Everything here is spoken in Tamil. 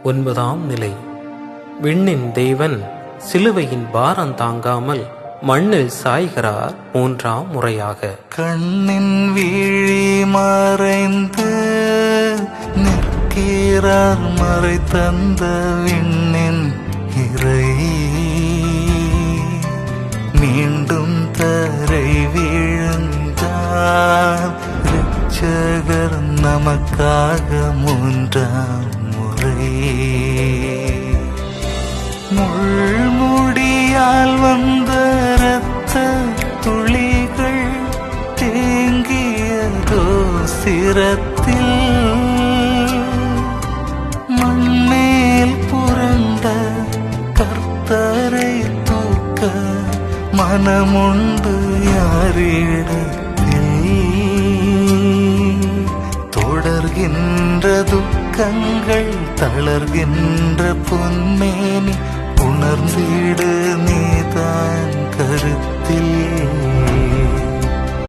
9ஆம் நிலை. விண்ணின் தேவன் சிலுவையின் பாரம் தாங்காமல் மண்ணில் சாய்கிறார் 3ஆம் முறையாக. கண்ணின் விழி மறைந்து நிற்கிறார் மறை தந்த விண்ணின் இறை. மீண்டும் தரை விழுந்தார் இரட்சகர் நமக்காக 3ஆம் முறை. முள்முடியால் வந்த இரத்த துளிகள் தேங்கியதோ சிரத்தில். மண்ணில் புரண்ட கர்த்தரை தூக்க மனமுண்டு யாரிடத்தில். தொடர்கின்ற துக்கங்கள் தளர்கின்ற பொன்மேனி உணர்ந்திடு நீதான் கருத்தில்.